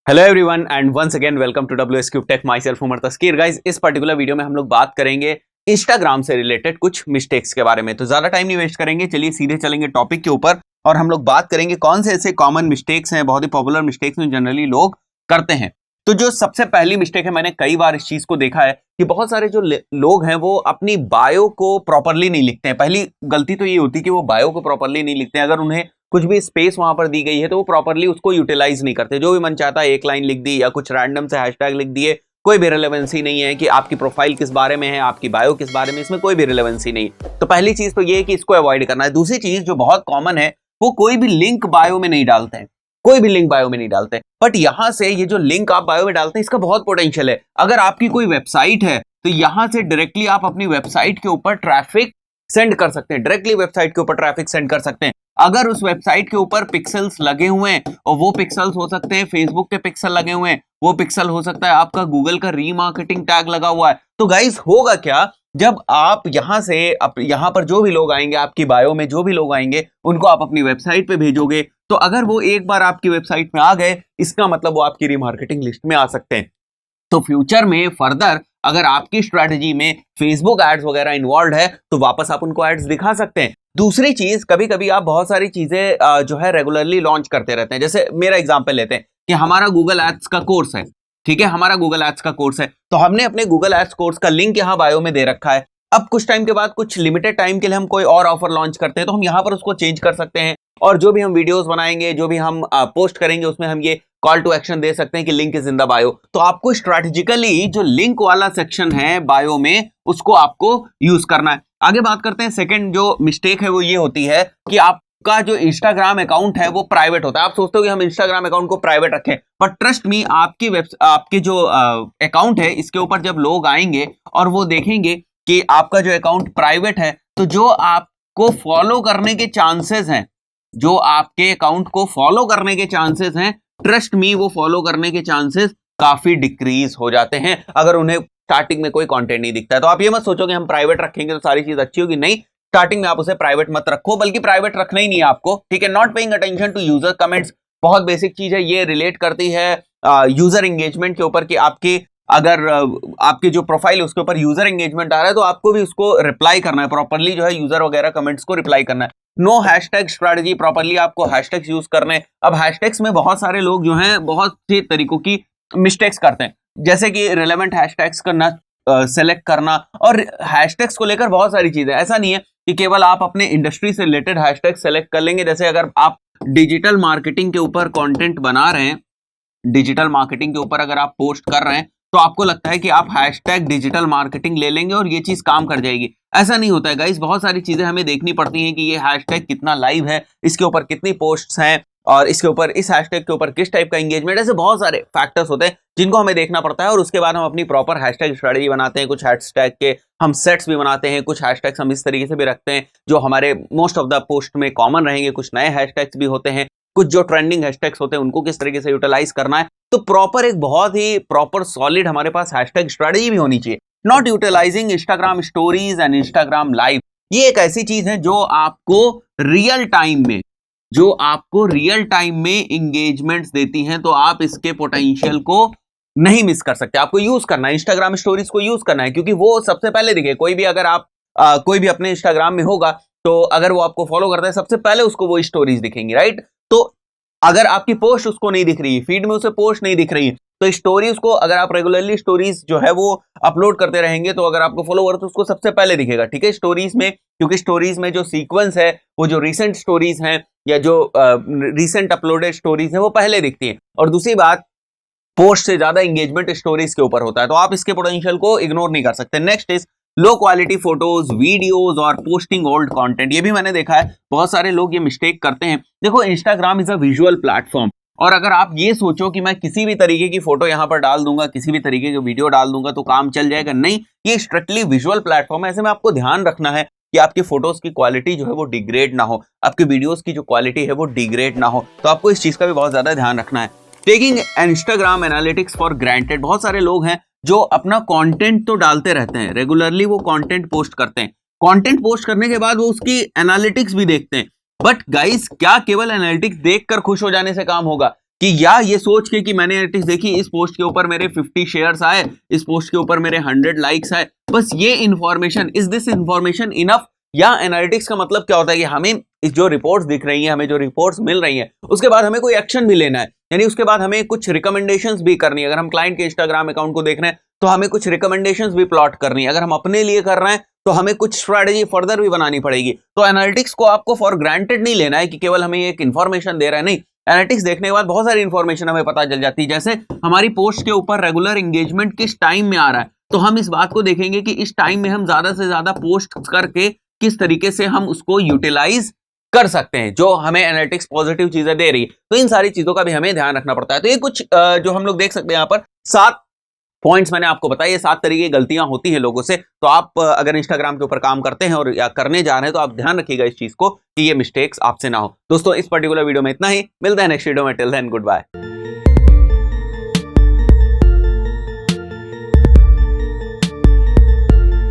Hello everyone and once again welcome to WS Cube Tech। Myself Umar Taskeer. Guys, इस particular video में हम लोग बात करेंगे इंस्टाग्राम से रिलेटेड कुछ मिस्टेक्स के बारे में। तो ज्यादा टाइम नहीं वेस्ट करेंगे, चलिए सीधे चलेंगे टॉपिक के ऊपर और हम लोग बात करेंगे कौन से ऐसे कॉमन मिस्टेक्स हैं, बहुत ही पॉपुलर मिस्टेक्स हैं जनरली लोग करते हैं। तो जो सबसे पहली मिस्टेक है, मैंने कई बार इस चीज को देखा है कि बहुत सारे जो लोग हैं वो अपनी बायो को प्रॉपरली नहीं लिखते हैं। पहली गलती तो ये होती है कि वो बायो को प्रॉपरली नहीं लिखते हैं। अगर उन्हें कुछ भी स्पेस वहां पर दी गई है तो वो प्रॉपरली उसको यूटिलाइज नहीं करते। जो भी मन चाहता है एक लाइन लिख दी या कुछ रैंडम से हैशटैग लिख दिए, कोई भी रिलेवेंसी नहीं है कि आपकी प्रोफाइल किस बारे में है, आपकी बायो किस बारे में, इसमें कोई भी रिलेवेंसी नहीं। तो पहली चीज तो ये है कि इसको अवॉइड करना है। दूसरी चीज जो बहुत कॉमन है, वो कोई भी लिंक बायो में नहीं डालते हैं। कोई भी लिंक बायो में नहीं डालते, बट यहां से ये जो लिंक आप बायो में डालते हैं इसका बहुत पोटेंशियल है। अगर आपकी कोई वेबसाइट है तो यहां से डायरेक्टली आप अपनी वेबसाइट के ऊपर ट्रैफिक सेंड कर सकते हैं, डायरेक्टली वेबसाइट के ऊपर ट्रैफिक सेंड कर सकते हैं। अगर उस वेबसाइट के ऊपर पिक्सल्स लगे हुए हैं, और वो पिक्सल्स हो सकते हैं फेसबुक के पिक्सल लगे हुए हैं, वो पिक्सल हो सकता है आपका गूगल का रीमार्केटिंग टैग लगा हुआ है, तो गाइस होगा क्या, जब आप यहां से यहां पर जो भी लोग आएंगे, आपकी बायो में जो भी लोग आएंगे, उनको आप अपनी वेबसाइट पे भेजोगे, तो अगर वो एक बार आपकी वेबसाइट में आ गए, इसका मतलब वो आपकी रीमार्केटिंग लिस्ट में आ सकते हैं। तो फ्यूचर में फर्दर अगर आपकी स्ट्रैटेजी में फेसबुक एड्स वगैरह इन्वॉल्व है तो वापस आप उनको एड्स दिखा सकते हैं। दूसरी चीज, कभी कभी आप बहुत सारी चीजें जो है रेगुलरली लॉन्च करते रहते हैं। जैसे मेरा एग्जांपल लेते हैं कि हमारा गूगल एड्स का कोर्स है, ठीक है, हमारा गूगल एड्स का कोर्स है, तो हमने अपने गूगल एड्स कोर्स का लिंक यहाँ बायो में दे रखा है। अब कुछ टाइम के बाद, कुछ लिमिटेड टाइम के लिए हम कोई और ऑफर लॉन्च करते हैं, तो हम यहाँ पर उसको चेंज कर सकते हैं, और जो भी हम वीडियोस बनाएंगे, जो भी हम पोस्ट करेंगे, उसमें हम ये कॉल टू एक्शन दे सकते हैं कि link is in the bio. तो आपको स्ट्रैटेजिकली जो लिंक वाला सेक्शन है बायो में, उसको आपको यूज करना है। आगे बात करते हैं, सेकंड जो मिस्टेक है वो ये होती है कि आपका जो इंस्टाग्राम अकाउंट है वो प्राइवेट होता है। आप सोचते हो कि हम इंस्टाग्राम अकाउंट को प्राइवेट रखें, बट ट्रस्ट मी, आपकी जो अकाउंट है, इसके ऊपर जब लोग आएंगे और वो देखेंगे कि आपका जो अकाउंट प्राइवेट है, तो जो आपको फॉलो करने के चांसेस हैं, जो आपके अकाउंट को फॉलो करने के चांसेस हैं, ट्रस्ट मी, वो फॉलो करने के चांसेस काफी डिक्रीज हो जाते हैं अगर उन्हें स्टार्टिंग में कोई कंटेंट नहीं दिखता है। तो आप ये मत सोचो कि हम प्राइवेट रखेंगे तो सारी चीज अच्छी होगी, नहीं, स्टार्टिंग में आप उसे प्राइवेट मत रखो, बल्कि प्राइवेट रखना ही नहीं है आपको, ठीक है। Not paying attention to user comments बहुत बेसिक चीज है, ये रिलेट करती है यूजर एंगेजमेंट के ऊपर कि आपकी अगर आपकी जो प्रोफाइल है उसके ऊपर यूजर एंगेजमेंट आ रहा है तो आपको भी उसको रिप्लाई करना है प्रॉपरली, जो है यूजर वगैरह कमेंट्स को रिप्लाई करना है। नो हैशटैग स्ट्रैटेजी, प्रॉपरली आपको हैशटैग्स यूज करने। अब हैशटैग्स में बहुत सारे लोग जो हैं बहुत से तरीकों की मिस्टेक्स करते हैं, जैसे कि रिलेवेंट हैशटैग्स करना, सेलेक्ट करना, और हैशटैग्स को लेकर बहुत सारी चीजें। ऐसा नहीं है कि केवल आप अपने इंडस्ट्री से रिलेटेड हैशटैग सेलेक्ट कर लेंगे। जैसे अगर आप डिजिटल मार्केटिंग के ऊपर कंटेंट बना रहे हैं, डिजिटल मार्केटिंग के ऊपर अगर आप पोस्ट कर रहे हैं, तो आपको लगता है कि आप हैशटैग डिजिटल मार्केटिंग ले लेंगे और ये चीज काम कर जाएगी। ऐसा नहीं होता है गाइस, बहुत सारी चीजें हमें देखनी पड़ती हैं कि ये हैशटैग कितना लाइव है, इसके ऊपर कितनी पोस्ट्स हैं, और इसके ऊपर, इस हैशटैग के ऊपर किस टाइप का एंगेजमेंट। ऐसे बहुत सारे फैक्टर्स होते हैं जिनको हमें देखना पड़ता है, और उसके बाद हम अपनी प्रॉपर हैशटैग स्ट्रेटजी बनाते हैं। कुछ हैशटैग के हम सेट्स भी बनाते हैं, कुछ हैशटैग्स हम इस तरीके से भी रखते हैं जो हमारे मोस्ट ऑफ द पोस्ट में कॉमन रहेंगे, कुछ नए हैशटैग्स भी होते हैं, कुछ जो ट्रेंडिंग हैशटैग्स होते हैं उनको किस तरीके से यूटिलाइज करना है। तो प्रॉपर, एक बहुत ही प्रॉपर सॉलिड हमारे पास हैशटैग स्ट्रेटजी भी होनी चाहिए। Not utilising Instagram stories and Instagram live, ये एक ऐसी चीज है जो आपको रियल टाइम में एंगेजमेंट्स देती हैं, तो आप इसके पोटेंशियल को नहीं मिस कर सकते। आपको यूज करना है, इंस्टाग्राम स्टोरीज को यूज करना है, क्योंकि वो सबसे पहले दिखे। कोई भी अगर आप कोई भी अपने इंस्टाग्राम में होगा, तो अगर वो आपको फॉलो करता है, सबसे पहले उसको वो स्टोरीज दिखेंगी, राइट। तो अगर आपकी पोस्ट उसको नहीं दिख रही है, फीड में उसे पोस्ट नहीं दिख रही है, तो स्टोरीज को अगर आप रेगुलरली स्टोरीज जो है वो अपलोड करते रहेंगे, तो अगर आपको फॉलो करो तो उसको सबसे पहले दिखेगा, ठीक है, स्टोरीज में। क्योंकि स्टोरीज में जो सीक्वेंस है, वो जो रिसेंट स्टोरीज हैं या जो रिसेंट अपलोडेड स्टोरीज हैं, वो पहले दिखती हैं। और दूसरी बात, पोस्ट से ज्यादा एंगेजमेंट स्टोरीज के ऊपर होता है, तो आप इसके पोटेंशियल को इग्नोर नहीं कर सकते। Next is low quality photos, videos और पोस्टिंग ओल्ड कंटेंट। ये भी मैंने देखा है, बहुत सारे लोग ये मिस्टेक करते हैं। देखो, Instagram is a visual platform, और अगर आप ये सोचो कि मैं किसी भी तरीके की फोटो यहां पर डाल दूंगा, किसी भी तरीके की वीडियो डाल दूंगा तो काम चल जाएगा, नहीं, ये स्ट्रिक्टली विजुअल प्लेटफॉर्म है। ऐसे में आपको ध्यान रखना है कि आपकी फोटोज की क्वालिटी जो है वो डिग्रेड ना हो, आपकी वीडियोस की जो क्वालिटी है वो डिग्रेड ना हो, तो आपको इस चीज का भी बहुत ज्यादा ध्यान रखना है। Taking Instagram analytics for granted, बहुत सारे लोग हैं जो अपना कंटेंट तो डालते रहते हैं, रेगुलरली वो कंटेंट पोस्ट करते हैं, कंटेंट पोस्ट करने के बाद वो उसकी एनालिटिक्स भी देखते हैं, बट गाइस, क्या केवल एनालिटिक्स देखकर खुश हो जाने से काम होगा? कि या ये सोच के कि मैंने एनालिटिक्स देखी, इस पोस्ट के ऊपर मेरे 50 शेयर्स आए, इस पोस्ट के ऊपर मेरे 100 लाइक्स आए, बस ये information, is this information enough? या एनालिटिक्स का मतलब क्या होता है कि हमें जो रिपोर्ट्स दिख रही हैं, हमें जो रिपोर्ट्स मिल रही हैं, उसके बाद हमें कोई एक्शन भी लेना है, यानी उसके बाद हमें कुछ रिकमेंडेशंस भी करनी है। अगर हम क्लाइंट के इंस्टाग्राम अकाउंट को देख रहे हैं तो हमें कुछ रिकमेंडेशंस भी प्लॉट करनी है, अगर हम अपने लिए कर रहे हैं तो हमें कुछ स्ट्रेटजी फर्दर भी बनानी पड़ेगी। तो एनालिटिक्स को आपको फॉर ग्रांटेड नहीं लेना है कि केवल हमें एक इंफॉर्मेशन दे रहा है, नहीं, एनालिटिक्स देखने के बाद बहुत सारी इंफॉर्मेशन हमें पता चल जाती है। जैसे हमारी पोस्ट के ऊपर रेगुलर एंगेजमेंट किस टाइम में आ रहा है, तो हम इस बात को देखेंगे कि इस टाइम में हम ज्यादा से ज्यादा पोस्ट करके किस तरीके से हम उसको यूटिलाइज कर सकते हैं, जो हमें एनालिटिक्स पॉजिटिव चीजें दे रही है। तो इन सारी चीजों का भी हमें ध्यान रखना पड़ता है। तो ये कुछ जो हम लोग देख सकते हैं यहाँ पर 7 पॉइंट्स मैंने आपको बताया, ये 7 तरीके की गलतियां होती है लोगों से। तो आप अगर इंस्टाग्राम के ऊपर काम करते हैं और या करने जा रहे हैं तो आप ध्यान रखिएगा इस चीज को कि ये मिस्टेक्स आपसे ना हो। दोस्तों इस पर्टिकुलर वीडियो में इतना ही, मिलते हैं नेक्स्ट वीडियो में। Till then good bye.